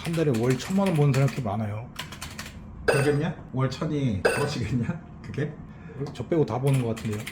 한 달에 월 1,000만 원 버는 사람 꽤 많아요. 그러겠냐? 월 1,000이 그러시겠냐? 그게? 저 빼고 다 버는 것 같은데요.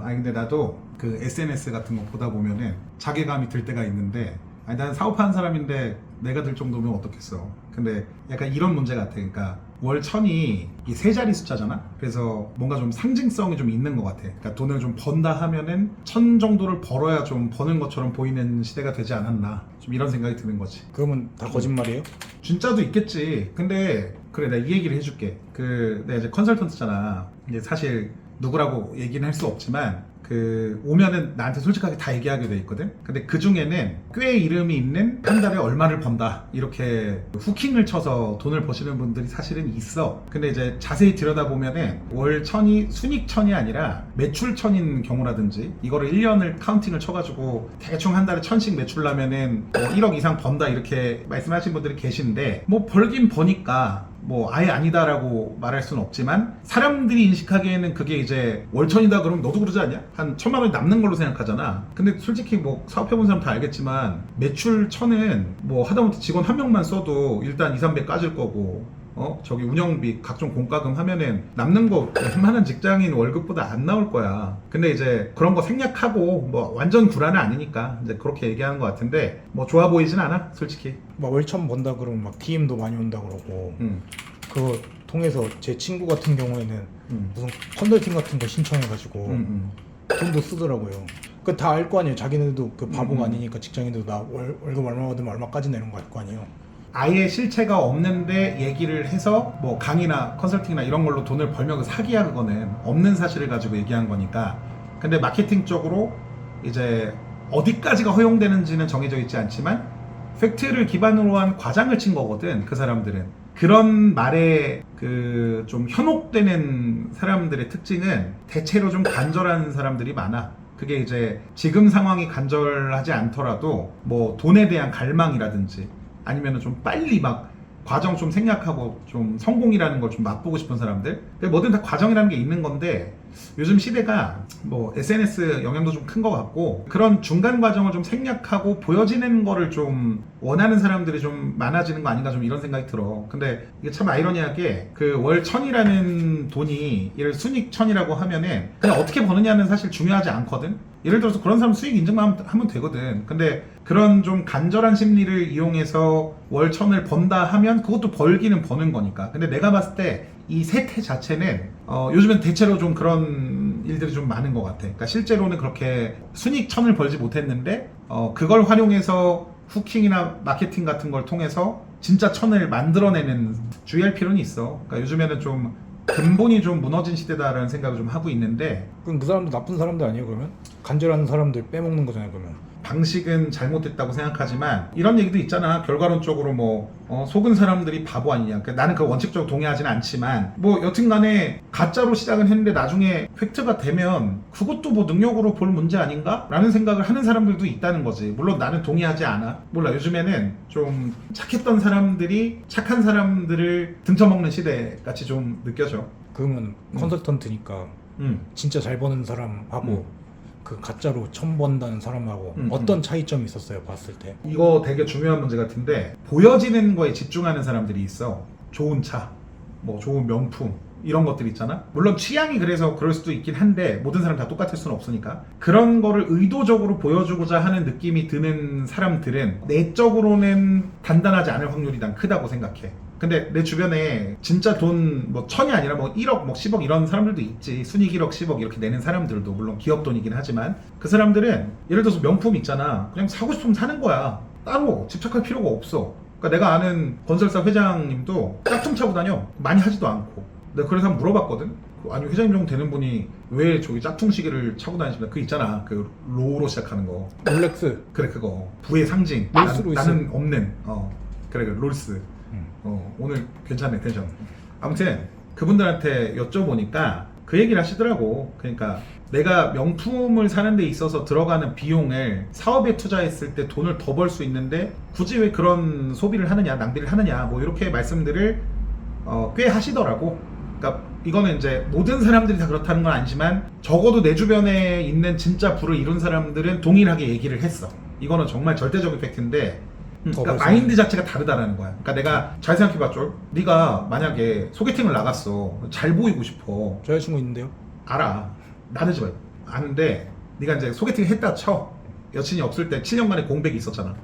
아니 근데 나도 그 SNS 같은 거 보다 보면은 자괴감이 들 때가 있는데, 아니 난 사업하는 사람인데 내가 들 정도면 어떻겠어. 근데 약간 이런 문제 같아. 그러니까 월 1,000이 이 세 자리 숫자잖아. 그래서 뭔가 좀 상징성이 좀 있는 것 같아. 그러니까 돈을 좀 번다 하면은 1,000 정도를 벌어야 좀 버는 것처럼 보이는 시대가 되지 않았나, 좀 이런 생각이 드는 거지. 그러면 다 거짓말이에요? 진짜도 있겠지. 근데 그래, 내가 이 얘기를 해줄게. 내가 이제 컨설턴트잖아. 이제 사실 누구라고 얘기는 할 수 없지만 오면은 나한테 솔직하게 다 얘기하게 돼 있거든. 근데 그 중에는 꽤 이름이 있는 한 달에 얼마를 번다 이렇게 후킹을 쳐서 돈을 버시는 분들이 사실은 있어. 근데 이제 자세히 들여다보면은 월 1,000이 순익 1,000이 아니라 매출 1,000인 경우라든지, 이거를 1년을 카운팅을 쳐가지고 대충 한 달에 1,000씩 매출나면은 뭐 1억 이상 번다 이렇게 말씀하신 분들이 계신데, 뭐 벌긴 버니까 뭐 아예 아니다라고 말할 수는 없지만, 사람들이 인식하기에는 그게 이제 월 1,000이다 그러면 너도 그러지 않냐? 한 1,000만 원이 남는 걸로 생각하잖아. 근데 솔직히 뭐 사업해본 사람 다 알겠지만, 매출 1,000은 뭐 하다못해 직원 한 명만 써도 일단 2,300 까질 거고, 저기 운영비 각종 공과금 하면은 남는 거 웬만한 직장인 월급보다 안 나올 거야. 근데 이제 그런 거 생략하고, 뭐 완전 구라는 아니니까 이제 그렇게 얘기하는 것 같은데, 뭐 좋아 보이진 않아 솔직히. 막 월 1,000 번다 그러면 막 DM도 많이 온다 그러고, 그거 통해서 제 친구 같은 경우에는 무슨 컨설팅 같은 거 신청해가지고 돈도 쓰더라고요. 그 다 알 거 아니에요. 자기네들도 그 바보가 아니니까, 직장인들도 나 월급 얼마 받으면 얼마까지 내는 거 알 거 아니에요. 아예 실체가 없는데 얘기를 해서 뭐 강의나 컨설팅이나 이런 걸로 돈을 벌면 그 사기야. 그거는 없는 사실을 가지고 얘기한 거니까. 근데 마케팅 쪽으로 이제 어디까지가 허용되는지는 정해져 있지 않지만 팩트를 기반으로 한 과장을 친 거거든, 그 사람들은. 그런 말에 좀 현혹되는 사람들의 특징은 대체로 좀 간절한 사람들이 많아. 그게 이제 지금 상황이 간절하지 않더라도 뭐 돈에 대한 갈망이라든지, 아니면은 좀 빨리 막 과정 좀 생략하고 좀 성공이라는 걸 좀 맛보고 싶은 사람들. 뭐든 다 과정이라는 게 있는 건데, 요즘 시대가 뭐 SNS 영향도 좀 큰 것 같고, 그런 중간 과정을 좀 생략하고 보여지는 거를 좀 원하는 사람들이 좀 많아지는 거 아닌가, 좀 이런 생각이 들어. 근데 이게 참 아이러니하게 그 월 1,000이라는 돈이, 예를 들어 순익 1,000이라고 하면은 그냥 어떻게 버느냐는 사실 중요하지 않거든. 예를 들어서 그런 사람 수익 인증만 하면 되거든. 근데 그런 좀 간절한 심리를 이용해서 월 1,000을 번다 하면 그것도 벌기는 버는 거니까. 근데 내가 봤을 때 이 세태 자체는 요즘엔 대체로 좀 그런 일들이 좀 많은 것 같아. 그러니까 실제로는 그렇게 순익 1,000을 벌지 못했는데 그걸 활용해서 후킹이나 마케팅 같은 걸 통해서 진짜 1,000을 만들어내는, 주의할 필요는 있어. 그러니까 요즘에는 좀 근본이 좀 무너진 시대다라는 생각을 좀 하고 있는데, 그럼 그 사람도 나쁜 사람들 아니에요? 그러면 간절한 사람들 빼먹는 거잖아요. 그러면 방식은 잘못됐다고 생각하지만 이런 얘기도 있잖아. 결과론적으로 뭐 속은 사람들이 바보 아니냐. 그러니까 나는 그 원칙적으로 동의하지는 않지만, 뭐 여튼간에 가짜로 시작은 했는데 나중에 팩트가 되면 그것도 뭐 능력으로 볼 문제 아닌가? 라는 생각을 하는 사람들도 있다는 거지. 물론 나는 동의하지 않아. 몰라, 요즘에는 좀 착했던 사람들이 착한 사람들을 등쳐먹는 시대 같이 좀 느껴져. 그러면 컨설턴트니까 진짜 잘 버는 사람하고 그 가짜로 1,000 번다는 사람하고 어떤 차이점이 있었어요, 봤을 때? 이거 되게 중요한 문제 같은데, 보여지는 거에 집중하는 사람들이 있어. 좋은 차, 뭐 좋은 명품, 이런 것들 있잖아. 물론 취향이 그래서 그럴 수도 있긴 한데 모든 사람 다 똑같을 수는 없으니까. 그런 거를 의도적으로 보여주고자 하는 느낌이 드는 사람들은 내적으로는 단단하지 않을 확률이 난 크다고 생각해. 근데 내 주변에 진짜 돈 뭐 1,000이 아니라 뭐 1억, 뭐 10억 이런 사람들도 있지. 순익 1억, 10억 이렇게 내는 사람들도, 물론 기업 돈이긴 하지만, 그 사람들은 예를 들어서 명품 있잖아. 그냥 사고 싶으면 사는 거야. 따로 집착할 필요가 없어. 그러니까 내가 아는 건설사 회장님도 짝퉁 차고 다녀. 많이 하지도 않고. 내가 그래서 한번 물어봤거든. 아니 회장님 정도 되는 분이 왜 저기 짝퉁 시계를 차고 다니시나? 그 있잖아, 그 로우로 시작하는 거. 롤렉스. 그래, 그거 부의 상징. 나는 없는. 그래, 롤스. 오늘 괜찮네, 텐션. 아무튼 그분들한테 여쭤보니까 그 얘기를 하시더라고. 그러니까 내가 명품을 사는 데 있어서 들어가는 비용을 사업에 투자했을 때 돈을 더 벌 수 있는데 굳이 왜 그런 소비를 하느냐, 낭비를 하느냐, 뭐 이렇게 말씀들을 꽤 하시더라고. 그러니까 이거는 이제 모든 사람들이 다 그렇다는 건 아니지만, 적어도 내 주변에 있는 진짜 부를 이룬 사람들은 동일하게 얘기를 했어. 이거는 정말 절대적인 팩트인데, 그러니까 마인드 자체가 다르다라는 거야. 그러니까 내가 잘 생각해봐, 쫄. 네가 만약에 소개팅을 나갔어. 잘 보이고 싶어. 저 여자친구 있는데요? 알아. 나대지 말고. 아는데 네가 이제 소개팅을 했다 쳐. 여친이 없을 때 7년간의 공백이 있었잖아.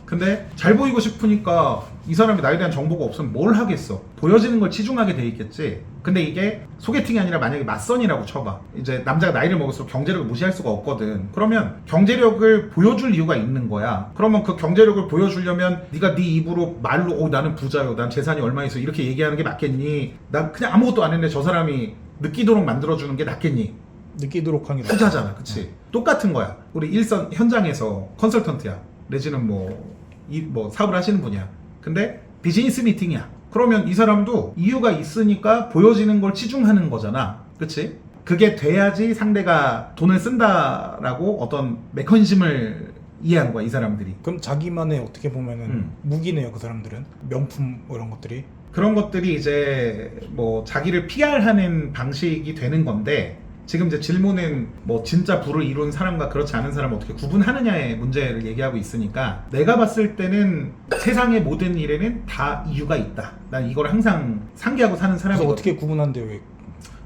근데 잘 보이고 싶으니까 이 사람이 나에 대한 정보가 없으면 뭘 하겠어. 보여지는 걸 치중하게 돼 있겠지. 근데 이게 소개팅이 아니라 만약에 맞선이라고 쳐봐. 이제 남자가 나이를 먹을수록 경제력을 무시할 수가 없거든. 그러면 경제력을 보여줄 이유가 있는 거야. 그러면 그 경제력을 보여주려면 네가 네 입으로 말로 나는 부자요, 난 재산이 얼마 있어 이렇게 얘기하는 게 맞겠니? 난 그냥 아무것도 안 했는데 저 사람이 느끼도록 만들어주는 게 낫겠니? 느끼도록 하는 게 투자잖아, 그치? 똑같은 거야. 우리 일선 현장에서 컨설턴트야. 내지는 뭐 사업을 하시는 분이야. 근데 비즈니스 미팅이야. 그러면 이 사람도 이유가 있으니까 보여지는 걸 치중하는 거잖아. 그치? 그게 돼야지 상대가 돈을 쓴다라고 어떤 메커니즘을 이해하는 거야, 이 사람들이. 그럼 자기만의 어떻게 보면은 무기네요, 그 사람들은. 명품 뭐 이런 것들이. 그런 것들이 이제 뭐 자기를 PR하는 방식이 되는 건데, 지금 이제 질문은 뭐 진짜 부를 이룬 사람과 그렇지 않은 사람을 어떻게 구분하느냐의 문제를 얘기하고 있으니까, 내가 봤을 때는 세상의 모든 일에는 다 이유가 있다. 난 이걸 항상 상기하고 사는 그래서 사람이거든. 어떻게 구분한대요? 왜?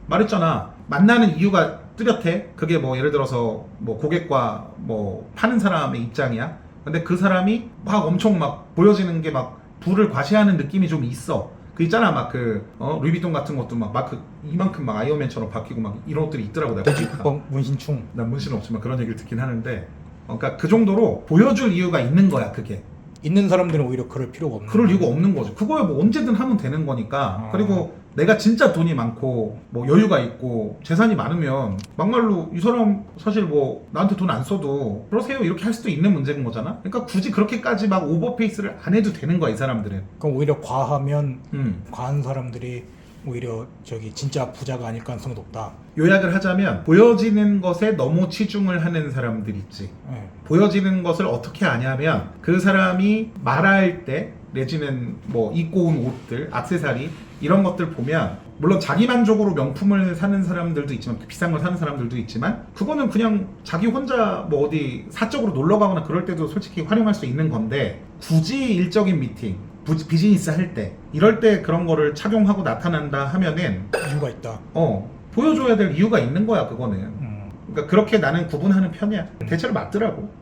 말했잖아. 만나는 이유가 뚜렷해. 그게 뭐 예를 들어서 뭐 고객과 뭐 파는 사람의 입장이야. 근데 그 사람이 막 엄청 막 보여지는 게 막 부를 과시하는 느낌이 좀 있어. 그 있잖아, 막 루이비통 같은 것도 막 이만큼 막 아이언맨처럼 바뀌고 막 이런 것들이 있더라고. 내가 보니까. 문신충. 난 문신은 없지만 그런 얘기를 듣긴 하는데, 그러니까 그 정도로 보여줄 이유가 있는 거야, 그게. 있는 사람들은 오히려 그럴 필요가 없는. 그럴 이유가 없는 거죠. 그거야 뭐 언제든 하면 되는 거니까. 그리고 내가 진짜 돈이 많고 뭐 여유가 있고 재산이 많으면 막말로 이 사람 사실 뭐 나한테 돈 안 써도 그러세요 이렇게 할 수도 있는 문제인 거잖아. 그러니까 굳이 그렇게까지 막 오버페이스를 안 해도 되는 거야, 이 사람들은. 그럼 오히려 과하면 과한 사람들이 오히려 진짜 부자가 아닐 가능성이 높다. 요약을 하자면 보여지는 것에 너무 치중을 하는 사람들 있지. 네. 보여지는 것을 어떻게 아냐면 그 사람이 말할 때 내지는 뭐 입고 온 옷들, 액세서리 이런 것들 보면, 물론 자기 만족으로 명품을 사는 사람들도 있지만, 비싼 걸 사는 사람들도 있지만, 그거는 그냥 자기 혼자 뭐 어디 사적으로 놀러 가거나 그럴 때도 솔직히 활용할 수 있는 건데, 굳이 일적인 미팅, 비즈니스 할 때 이럴 때 그런 거를 착용하고 나타난다 하면은 이유가 있다. 보여줘야 될 이유가 있는 거야, 그거는. 그러니까 그렇게 나는 구분하는 편이야. 대체로 맞더라고.